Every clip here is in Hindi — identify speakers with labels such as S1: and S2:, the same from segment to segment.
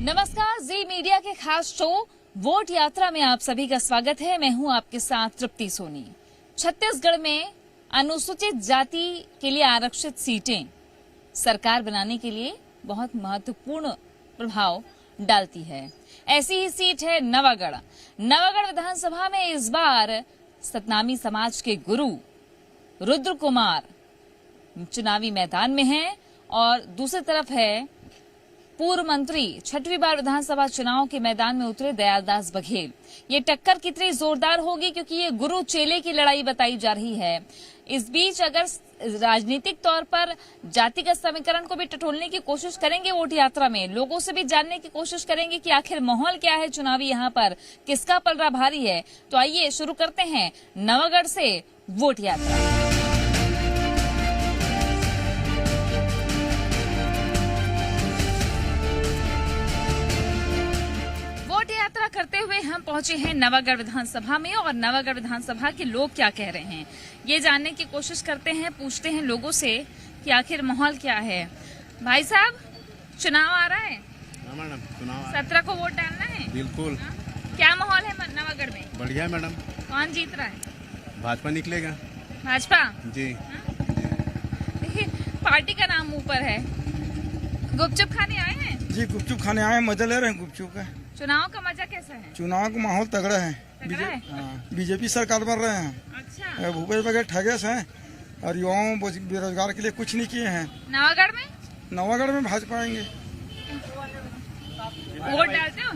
S1: नमस्कार, जी मीडिया के खास शो वोट यात्रा में आप सभी का स्वागत है। मैं हूं आपके साथ तृप्ति सोनी। छत्तीसगढ़ में अनुसूचित जाति के लिए आरक्षित सीटें सरकार बनाने के लिए बहुत महत्वपूर्ण प्रभाव डालती है। ऐसी ही सीट है नवागढ़। नवागढ़ विधानसभा में इस बार सतनामी समाज के गुरु रुद्र कुमार चुनावी मैदान में हैं और दूसरी तरफ है पूर्व मंत्री 6वीं बार विधानसभा चुनाव के मैदान में उतरे दयालदास बघेल। ये टक्कर कितनी जोरदार होगी, क्योंकि ये गुरु चेले की लड़ाई बताई जा रही है। इस बीच अगर राजनीतिक तौर पर जातिगत समीकरण को भी टटोलने की कोशिश करेंगे वोट यात्रा में, लोगों से भी जानने की कोशिश करेंगे कि आखिर माहौल क्या है चुनावी, यहाँ पर किसका पलड़ा भारी है। तो आइए शुरू करते हैं नवागढ़ से वोट यात्रा। यात्रा करते हुए हम पहुंचे हैं नवागढ़ विधानसभा में और नवागढ़ विधानसभा के लोग क्या कह रहे हैं ये जानने की कोशिश करते हैं, पूछते हैं लोगों से कि आखिर माहौल क्या है। भाई साहब, चुनाव आ रहा है।
S2: मैडम, चुनाव
S1: 17 को वोट डालना है।
S2: बिल्कुल।
S1: क्या माहौल है नवागढ़ में?
S2: बढ़िया है मैडम।
S1: कौन जीत रहा है?
S2: भाजपा निकलेगा।
S1: भाजपा
S2: जी।
S1: देखिए, पार्टी का नाम ऊपर है। गुपचुप खाने आए हैं?
S3: जी, गुपचुप खाने आए, मजा ले रहे हैं गुपचुप का।
S1: चुनाव का मजा कैसा है?
S3: चुनाव का माहौल तगड़ा है। बीजेपी सरकार बन रहे हैं।
S1: अच्छा।
S3: भूपेश बघेल ठगेस हैं और युवाओं बेरोजगार के लिए कुछ नहीं किए हैं।
S1: नवागढ़ में?
S3: नवागढ़ में भाजपा आएंगे।
S1: वोट डालते हो?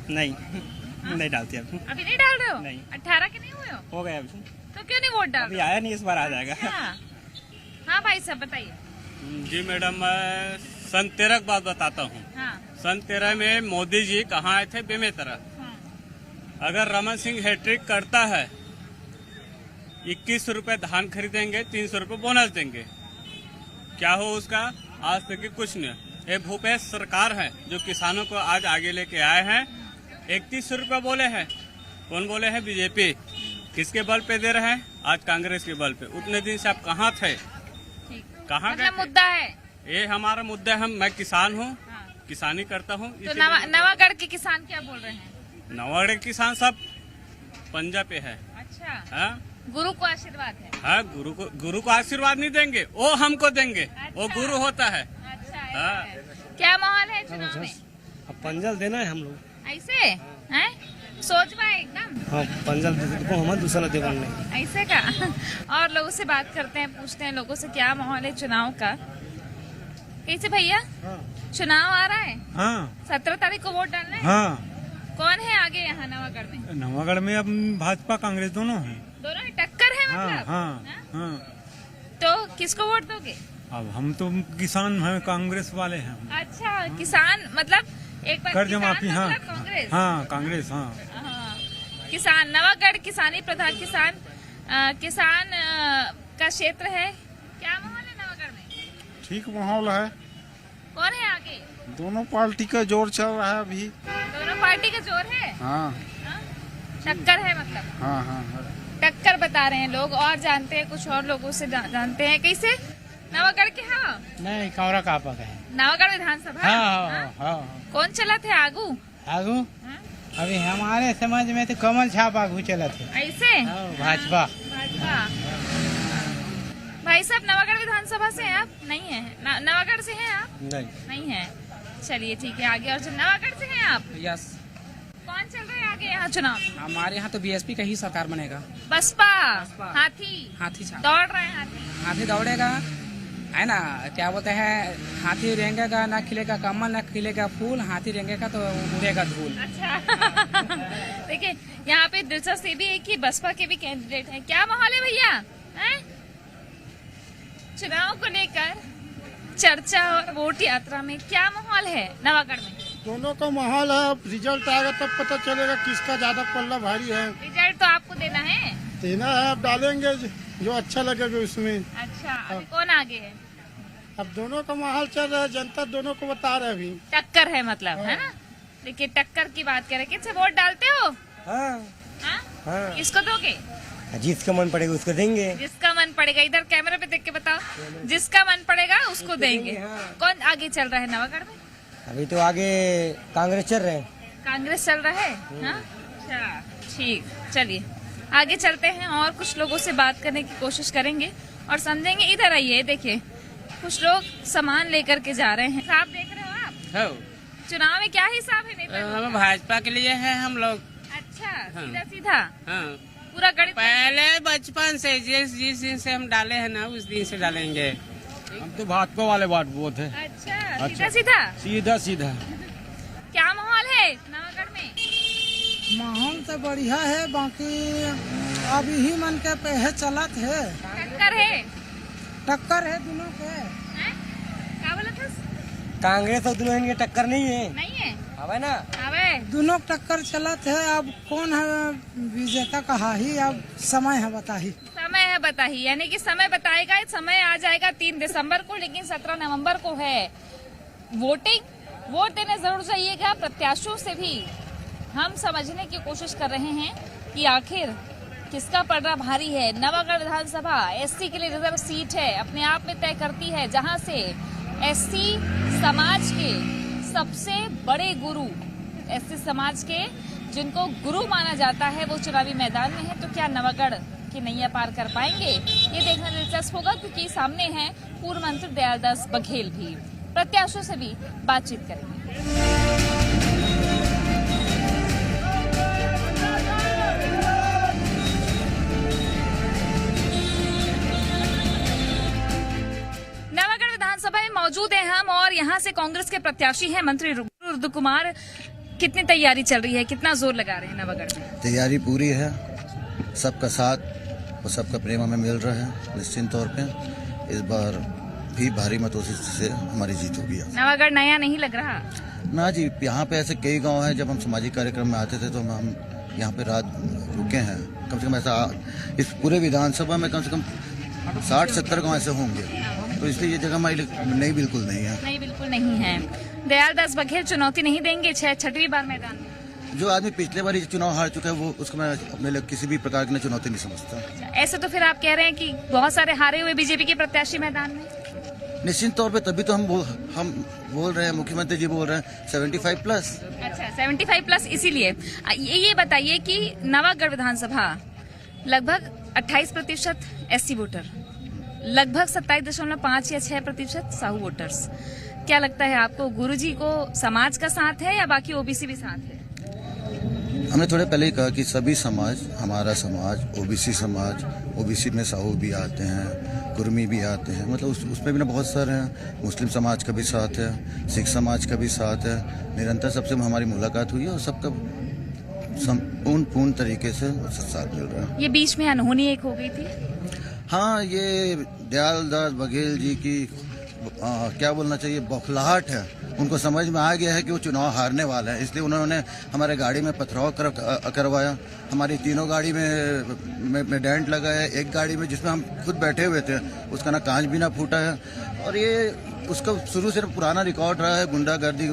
S4: नहीं डालती
S1: अभी नहीं डाल रहे हो?
S4: नहीं।
S1: 18 के नहीं हुए हो
S4: गया अभी।
S1: तो क्यों नहीं वोट डाल?
S4: अभी आया नहीं, इस बार आ जाएगा।
S1: हाँ भाई साहब, बताइए।
S5: जी मैडम, मैं सन 13 की बात बताता हूँ।
S1: हाँ।
S5: सन 13 में मोदी जी कहाँ आए थे? बेमेतरा। अगर रमन सिंह हैट्रिक करता है, 21 रुपए धान खरीदेंगे, 300 रुपए बोनस देंगे। क्या हो उसका? आज तक कुछ नहीं। ये भूपेश सरकार है जो किसानों को आज आगे लेके आए हैं। 31 रुपए बोले हैं। कौन बोले हैं? बीजेपी। किसके बल पे दे रहे हैं? आज कांग्रेस के बल पे। उतने दिन से आप कहाँ थे? कहाँ गए?
S1: मुद्दा है
S5: ये हमारा मुद्दा है। मैं किसान हूँ। किसानी करता हूँ।
S1: तो नवागढ़ के किसान क्या बोल रहे हैं?
S5: नवागढ़ के किसान सब पंजाब पे है।
S1: अच्छा।
S5: हाँ?
S1: गुरु को आशीर्वाद है।
S5: हाँ, गुरु को आशीर्वाद नहीं देंगे, वो हमको देंगे।
S1: अच्छा।
S5: वो गुरु होता है।
S1: अच्छा,
S5: हाँ।
S1: क्या माहौल है चुनाव में?
S4: अब पंजल देना है हम लोग।
S1: ऐसे हैं? सोच पाए एकदम।
S4: हाँ, पंजल को हम दूसरा दे बनने
S1: ऐसे का। और लोगों से बात करते हैं, पूछते हैं लोगों से क्या माहौल है चुनाव का। कैसे भैया? चुनाव आ रहा है।
S6: हाँ।
S1: 17 तारीख को वोट डालना है।
S6: हाँ।
S1: कौन है आगे यहाँ नवागढ़ में?
S6: नवागढ़ में अब भाजपा कांग्रेस दोनों हैं।
S1: दोनों ही टक्कर है मतलब?
S6: हाँ। हाँ।
S1: तो किसको वोट दोगे?
S6: अब हम तो किसान हैं, कांग्रेस वाले हैं।
S1: अच्छा, किसान मतलब एक बार
S6: कर्ज माफी। हाँ
S1: कांग्रेस।
S6: हाँ, कांग्रेस। हाँ।
S1: किसान, नवागढ़ किसानी प्रधान किसान का क्षेत्र है। क्या माहौल है नवागढ़ में?
S3: ठीक माहौल है।
S1: कौन है आगे?
S3: दोनों पार्टी का जोर चल रहा है अभी।
S1: दोनों पार्टी का जोर है।
S3: हाँ।
S1: टक्कर है मतलब?
S3: हाँ हाँ।
S1: टक्कर बता रहे हैं लोग। और जानते हैं, कुछ और लोगों से जानते हैं। कैसे नवागढ़ के? हाँ,
S4: नहीं, कौरा का पक है।
S1: नवागढ़ विधानसभा।
S4: हाँ।
S1: कौन चला थे आगू?
S4: अभी हमारे समझ में तो कमल छाप आगू चला थे।
S1: ऐसे?
S4: भाजपा।
S1: भाई साहब, नवागढ़ विधानसभा से हैं आप? नहीं है। नवागढ़ से हैं आप? नहीं है। चलिए ठीक है, आगे। और नवागढ़ से हैं आप?
S7: यस।
S1: कौन चल रहा है आगे यहाँ चुनाव?
S7: हमारे यहाँ तो बीएसपी का ही सरकार बनेगा।
S1: बसपा। हाथी
S7: छाप
S1: दौड़ रहे हैं।
S7: हाथी दौड़ेगा, है ना? क्या बोलते हैं, हाथी रेंगेगा ना खिलेगा कमल, ना खिलेगा फूल। हाथी रेंगेगा तो उड़ेगा धूल।
S1: अच्छा। देखिए, यहाँ पे दिलचस्प ये भी है कि बसपा के भी कैंडिडेट हैं। क्या माहौल है भैया? चुनाव को लेकर चर्चा और वोट यात्रा में क्या माहौल है नवागढ़ में?
S3: दोनों का माहौल है। अब रिजल्ट आएगा तब पता चलेगा किसका ज्यादा पल्ला भारी है।
S1: रिजल्ट तो आपको देना है।
S3: अब डालेंगे जो अच्छा लगेगा उसमें।
S1: अच्छा, अभी कौन आगे है?
S3: अब दोनों का माहौल चल रहा है, जनता दोनों को बता रहे अभी।
S1: टक्कर है मतलब, है ना? देखिए, टक्कर की बात करें, किससे वोट डालते हो?
S4: हाँ।
S1: किसको दोगे?
S4: जिसका मन पड़ेगा उसको देंगे।
S1: जिसका मन पड़ेगा। इधर कैमरे पे देख के बताओ। जिसका मन पड़ेगा उसको देंगे। कौन आगे चल रहा है नवागढ़ में?
S8: अभी तो आगे कांग्रेस चल रहे हैं।
S1: कांग्रेस चल रहा है। हाँ? अच्छा, ठीक, चलिए आगे चलते हैं और कुछ लोगों से बात करने की कोशिश करेंगे और समझेंगे। इधर आइए, देखिए कुछ लोग सामान लेकर के जा रहे हैं। साहब देख रहे हो आप चुनाव में क्या हिसाब है नेता?
S7: हम भाजपा के लिए है हम लोग।
S1: अच्छा, सीधा सीधा
S7: हाँ।
S1: पूरा गणित
S7: पहले बचपन से जिस दिन से हम डाले हैं ना उस दिन से डालेंगे।
S6: हम तो भाजपा वाले वोट है।
S1: अच्छा, सीधा सीधा
S6: सीधा सीधा।
S1: क्या माहौल है नवागढ़ में?
S3: माहौल तो बढ़िया है, बाकी अभी ही मन के पे है चलत है,
S1: टक्कर है
S3: दोनों के।
S1: हैं? क्या बोला था?
S8: कांग्रेस और दोनों की टक्कर नहीं है।
S1: नहीं है?
S8: अब ना
S1: अबे
S3: दोनों टक्कर चलत है। अब कौन है विजेता कहा ही, अब समय है बता ही।
S1: समय है बताही, यानी कि समय बताएगा। समय आ जाएगा 3 दिसंबर को, लेकिन 17 नवंबर को है वोटिंग। वोट देने जरूर जाइएगा। प्रत्याशियों से भी हम समझने की कोशिश कर रहे हैं कि आखिर किसका पलड़ा भारी है। नवागढ़ विधानसभा एससी के लिए रिजर्व सीट है, अपने आप में तय करती है, जहां से एससी समाज के सबसे बड़े गुरु, एससी समाज के जिनको गुरु माना जाता है, वो चुनावी मैदान में है। तो क्या नवागढ़ की नैया पार कर पाएंगे, ये देखना दिलचस्प होगा, क्योंकि सामने हैं पूर्व मंत्री दयालदास बघेल भी। प्रत्याशियों से भी बातचीत करेंगे। नवागढ़ विधानसभा में मौजूद हैं हम और यहाँ से कांग्रेस के प्रत्याशी हैं मंत्री रुद्र कुमार। कितनी तैयारी चल रही है, कितना जोर लगा रहे हैं नवागढ़ में?
S9: तैयारी पूरी है, सबका साथ और सबका प्रेम हमें मिल रहा है। निश्चित तौर पे इस बार भी भारी मतों से हमारी जीत होगी।
S1: नवागढ़ नया नहीं लग रहा
S9: ना जी, यहाँ पे ऐसे कई गांव हैं। जब हम सामाजिक कार्यक्रम में आते थे तो हम यहाँ पे रात रुके हैं। कम से कम ऐसा इस पूरे विधानसभा में कम से कम 60-70 गाँव ऐसे होंगे, तो इसलिए ये जगह हमारी नहीं बिल्कुल नहीं है।
S1: नहीं, बिल्कुल नहीं है। दयालदास बघेल चुनौती नहीं देंगे 6वीं बार मैदान में?
S9: जो आदमी पिछले बार चुनाव हार चुका है, वो उसको मैं अपने लिए किसी भी प्रकार की चुनौती नहीं समझता।
S1: ऐसे तो फिर आप कह रहे हैं कि बहुत सारे हारे हुए बीजेपी के प्रत्याशी मैदान में?
S9: निश्चित तौर पे तभी तो हम बोल रहे हैं, मुख्यमंत्री जी बोल रहे हैं 75+।
S1: अच्छा, 75+। इसीलिए ये बताइए कि नवागढ़ विधानसभा लगभग 28% एससी वोटर, लगभग 27.5 या 6% साहू वोटर्स। क्या लगता है आपको, गुरुजी को समाज का साथ है या बाकी ओबीसी भी साथ है?
S9: हमने थोड़े पहले ही कहा कि सभी समाज, हमारा समाज, ओबीसी समाज, ओबीसी में साहू भी आते हैं, कुर्मी भी आते हैं, मतलब उसमें भी ना बहुत सारे हैं। मुस्लिम समाज का भी साथ है, सिख समाज का भी साथ है। निरंतर सबसे हमारी मुलाकात हुई है और सबका पूर्ण तरीके से साथ मिल रहा है।
S1: ये बीच में अनहोनी एक हो गई थी।
S9: हाँ, ये दयालदास बघेल जी की क्या बोलना चाहिए, बौखलाहट है। उनको समझ में आ गया है कि वो चुनाव हारने वाला है, इसलिए उन्होंने हमारे गाड़ी में पथराव करवाया। हमारी तीनों गाड़ी में डेंट लगा है। एक गाड़ी में जिसमें हम खुद बैठे हुए थे, उसका ना कांच भी ना फूटा है। और ये उसका शुरू से पुराना रिकॉर्ड रहा है गुंडागर्दी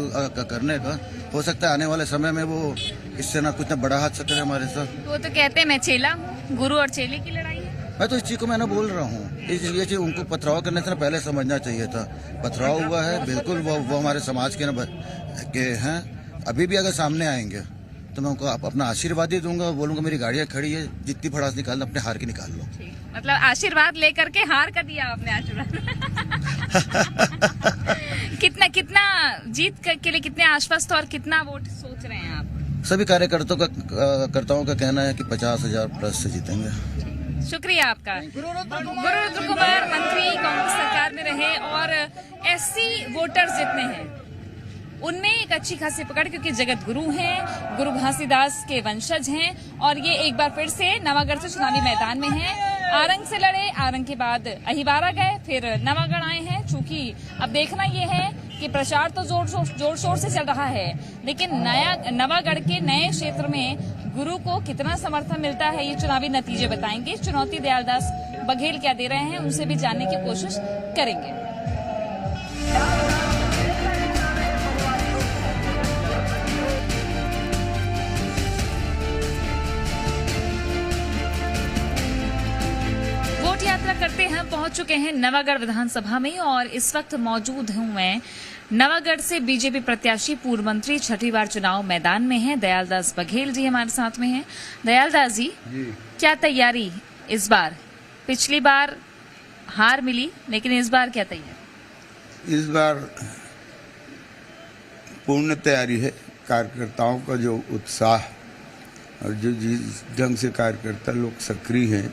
S9: करने का। हो सकता है आने वाले समय में वो इससे ना कुछ ना बड़ा हादसा करे हमारे साथ।
S1: वो तो कहते हैं मैं चेला हूँ, गुरु और चेले की लड़ाई है।
S9: मैं तो इस चीज को मैंने बोल रहा हूँ, ये चीज उनको पथराव करने से पहले समझना चाहिए था। पथराव हुआ है, बिल्कुल वो हमारे समाज के हैं। अभी भी अगर सामने आएंगे तो मैं उनको अपना आशीर्वाद ही दूंगा, बोलूंगा मेरी गाड़ियाँ खड़ी है, जितनी भड़ास निकालना अपने हार की निकाल लो।
S1: मतलब आशीर्वाद लेकर के हार कर दिया आपने आशीर्वाद। कितना जीत के लिए कितने आश्वस्त और कितना वोट सोच रहे हैं आप?
S9: सभी कार्यकर्ताओं का कहना है कि 50,000+ से जीतेंगे।
S1: शुक्रिया आपका। गुरुरुद्र कुमार मंत्री कांग्रेस सरकार में रहे और एससी वोटर्स जितने हैं उनमें एक अच्छी खासी पकड़, क्योंकि जगत गुरु हैं, गुरु घासीदास के वंशज हैं और ये एक बार फिर से नवागढ़ से चुनावी मैदान में हैं। आरंग से लड़े, आरंग के बाद अहिवारा गए, फिर नवागढ़ आए हैं। चूंकि अब देखना ये है कि प्रचार तो जोर शोर से चल रहा है, लेकिन नवागढ़ के नए क्षेत्र में गुरु को कितना समर्थन मिलता है, ये चुनावी नतीजे बताएंगे। चुनौती दयालदास बघेल क्या दे रहे हैं, उनसे भी जानने की कोशिश करेंगे। वोट यात्रा करते हैं पहुंच चुके हैं नवागढ़ विधानसभा में और इस वक्त मौजूद हूं मैं नवागढ़ से बीजेपी प्रत्याशी पूर्व मंत्री छठी बार चुनाव मैदान में हैं। दयालदास बघेल जी हमारे साथ में हैं। दयालदास जी, क्या तैयारी इस बार? पिछली बार हार मिली, लेकिन इस बार क्या तैयारी?
S10: इस बार पूर्ण तैयारी है। कार्यकर्ताओं का जो उत्साह और जो जिस ढंग से कार्यकर्ता लोग सक्रिय हैं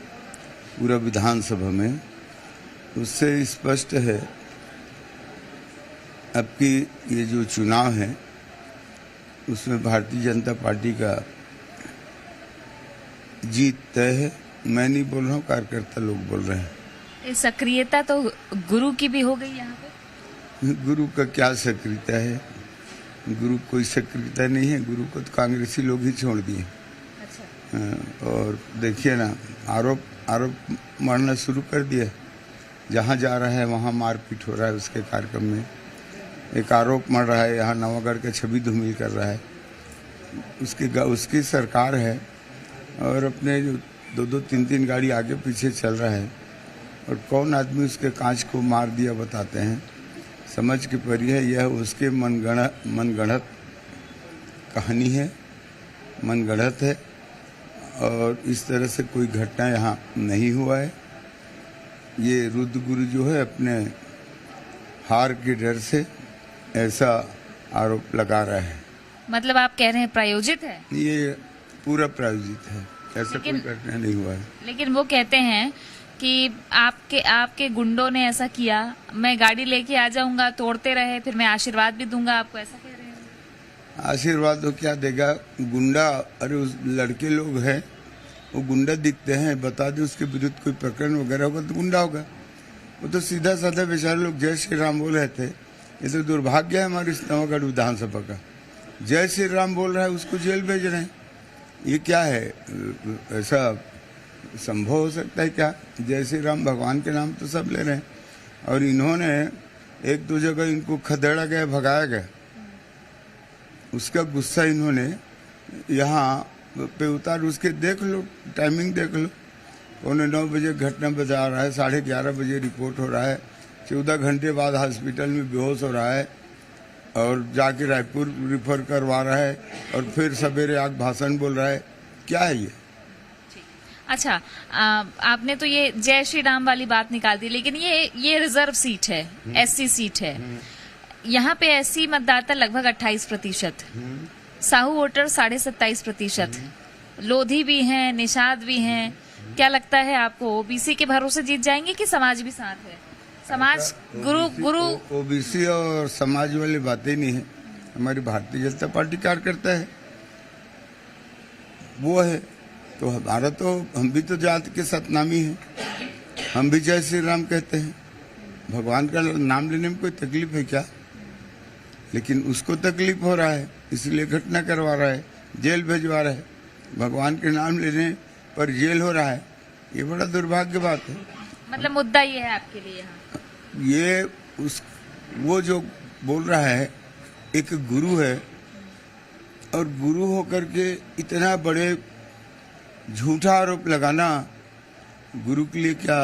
S10: पूरा विधानसभा में, उससे स्पष्ट है अब की ये जो चुनाव है उसमें भारतीय जनता पार्टी का जीत तय है। मैं नहीं बोल रहा हूँ, कार्यकर्ता लोग बोल रहे हैं।
S1: ये सक्रियता तो गुरु की भी हो गई यहाँ पे।
S10: गुरु का क्या सक्रियता है? गुरु कोई सक्रियता नहीं है। गुरु को तो कांग्रेसी लोग ही छोड़ दिए।
S1: अच्छा।
S10: और देखिए ना, आरोप मारना शुरू कर दिया। जहाँ जा रहा है वहाँ मारपीट हो रहा है। उसके कार्यक्रम में एक आरोप मर रहा है, यहाँ नवागढ़ का छवि धूमिल कर रहा है। उसकी सरकार है और अपने जो दो तीन गाड़ी आगे पीछे चल रहा है, और कौन आदमी उसके कांच को मार दिया बताते हैं। समझ के परी है, यह उसके मनगढ़ंत कहानी है, मनगढ़ंत है, और इस तरह से कोई घटना यहाँ नहीं हुआ है। ये रुद्र गुरु जो है अपने हार के डर से ऐसा आरोप लगा रहा है।
S1: मतलब आप कह रहे हैं प्रायोजित है?
S10: ये पूरा प्रायोजित है, ऐसा कोई घटना नहीं हुआ है।
S1: लेकिन वो कहते हैं कि आपके गुंडों ने ऐसा किया, मैं गाड़ी लेके आ जाऊंगा, तोड़ते रहे, फिर मैं आशीर्वाद भी दूंगा आपको, ऐसा कह रहे हैं?
S10: आशीर्वाद तो क्या देगा गुंडा? अरे उस लड़के लोग हैं, वो गुंडा दिखते हैं। बता दें उसके विरुद्ध कोई प्रकरण वगैरह होगा तो गुंडा होगा। वो तो सीधा साधा बेचारे लोग जय श्री राम बोल रहे थे। ये तो दुर्भाग्य है हमारे इस नवागढ़ विधानसभा का। जय श्री राम बोल रहा है, उसको जेल भेज रहे हैं। ये क्या है? ऐसा संभव हो सकता है क्या? जय श्री राम भगवान के नाम तो सब ले रहे हैं, और इन्होंने एक दो जगह इनको खदेड़ा गया, भगाया गया। उसका गुस्सा इन्होंने यहाँ पे उतार। उसके देख लो, टाइमिंग देख लो। 9:15 बजे घटना बता रहा है, 11:30 बजे रिपोर्ट हो रहा है, 14 घंटे बाद हॉस्पिटल में बेहोश हो रहा है, और जाके रायपुर रिफर करवा रहा है, और फिर सवेरे आग भाषण बोल रहा है। क्या है ये?
S1: अच्छा, आपने तो ये जय श्री राम वाली बात निकाल दी, लेकिन ये रिजर्व सीट है, एससी सीट है। यहाँ पे एससी मतदाता लगभग 28%, साहू वोटर 27.5%, लोधी भी हैं, निषाद भी हैं। क्या लगता है आपको, ओबीसी के भरोसे जीत जाएंगे कि समाज भी साथ है? समाज गुरु
S10: ओबीसी और समाज वाली बातें नहीं है। हमारी भारतीय जनता पार्टी कार्यकर्ता है, वो है तो हमारा तो, हम भी तो जाति के सतनामी हैं। हम भी जय श्री राम कहते हैं। भगवान का नाम लेने में कोई तकलीफ है क्या? लेकिन उसको तकलीफ हो रहा है, इसलिए घटना करवा रहा है, जेल भेजवा रहा है। भगवान के नाम लेने पर जेल हो रहा है, ये बड़ा दुर्भाग्य बात है।
S1: मतलब मुद्दा ये है आपके लिए यहाँ?
S10: ये वो जो बोल रहा है एक गुरु है, और गुरु होकर के इतना बड़े झूठा आरोप लगाना गुरु के लिए क्या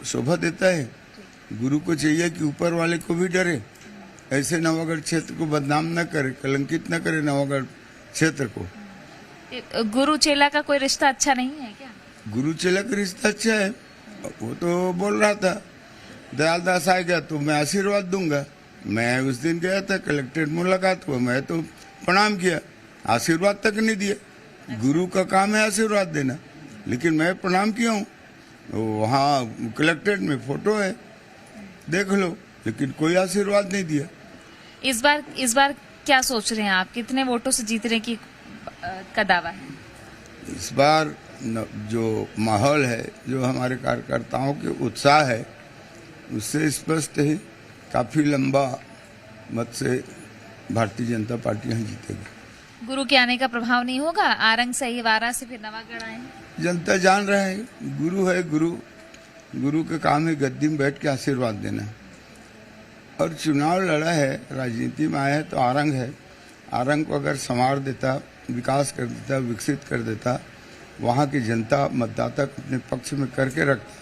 S10: शोभा देता है? गुरु को चाहिए कि ऊपर वाले को भी डरे, ऐसे नवागढ़ क्षेत्र को बदनाम न करे, कलंकित न करे नवागढ़ क्षेत्र को।
S1: गुरु चेला का कोई रिश्ता अच्छा नहीं है क्या?
S10: गुरु चेला का रिश्ता अच्छा है। वो तो बोल रहा था दयालदास आएगा तो मैं आशीर्वाद दूंगा। मैं उस दिन गया था, कलेक्ट्रेट मुलाकात हुआ, मैं तो प्रणाम किया, आशीर्वाद तक नहीं दिया। गुरु का काम है आशीर्वाद देना, लेकिन मैं प्रणाम किया हूँ। वहाँ कलेक्ट्रेट में फोटो है, देख लो, लेकिन कोई आशीर्वाद नहीं दिया।
S1: इस बार क्या सोच रहे हैं आप? कितने वोटों से जीतने की का दावा है?
S10: इस बार जो माहौल है, जो हमारे कार्यकर्ताओं के उत्साह है, उससे स्पष्ट है काफी लंबा मत से भारतीय जनता पार्टी यहाँ जीतेगी।
S1: गुरु के आने का प्रभाव नहीं होगा? आरंग से ही वारा से फिर नवागढ़ आए।
S10: जनता जान रहा है गुरु है। गुरु का काम है गद्दी में बैठ के आशीर्वाद देना। और चुनाव लड़ा है, राजनीति में आया है तो आरंग है। आरंग को अगर संवार देता, विकास कर देता, विकसित कर देता, वहाँ की जनता मतदाता को अपने पक्ष में करके रखता,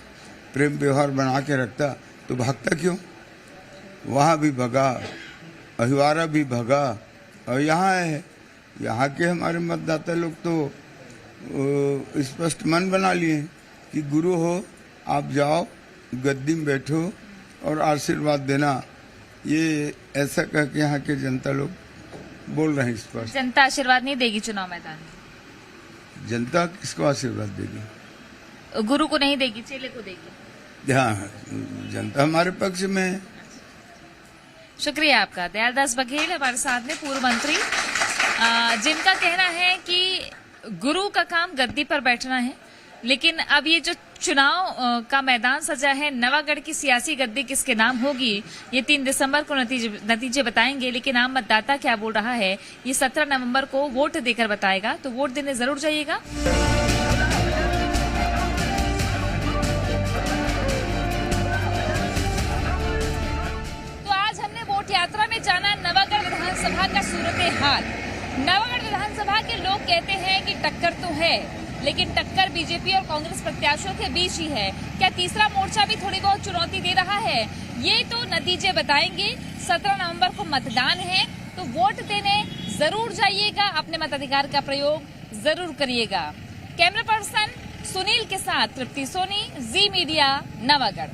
S10: प्रेम व्यवहार बना के रखता, तो भागता क्यों? वहाँ भी भगा अहिवारा भी भगा और यहाँ है। यहाँ के हमारे मतदाता लोग तो स्पष्ट मन बना लिए कि गुरु हो, आप जाओ गद्दी में बैठो और आशीर्वाद देना, ये ऐसा कह के यहाँ के जनता लोग बोल रहे हैं स्पष्ट।
S1: जनता आशीर्वाद नहीं देगी चुनाव मैदान में?
S10: जनता किसको आशीर्वाद देगी?
S1: गुरु को नहीं देगी, चेले को देगी।
S10: हाँ, जनता हमारे पक्ष में है।
S1: शुक्रिया आपका। दयालदास बघेल हमारे साथ में, पूर्व मंत्री, जिनका कहना है कि गुरु का काम गद्दी पर बैठना है, लेकिन अब ये जो चुनाव का मैदान सजा है, नवागढ़ की सियासी गद्दी किसके नाम होगी, ये 3 दिसंबर को नतीजे बताएंगे। लेकिन आम मतदाता क्या बोल रहा है, ये 17 नवंबर को वोट देकर बताएगा, तो वोट देने जरूर जाइएगा। तो आज हमने वोट यात्रा में जाना नवागढ़ विधानसभा का सूरत हाल। नवागढ़ विधानसभा के लोग कहते हैं कि टक्कर तो है, लेकिन टक्कर बीजेपी और कांग्रेस प्रत्याशियों के बीच ही है। क्या तीसरा मोर्चा भी थोड़ी बहुत चुनौती दे रहा है, ये तो नतीजे बताएंगे। 17 नवंबर को मतदान है, तो वोट देने जरूर जाइएगा, अपने मताधिकार का प्रयोग जरूर करिएगा। कैमरा पर्सन सुनील के साथ तृप्ति सोनी, जी मीडिया, नवागढ़।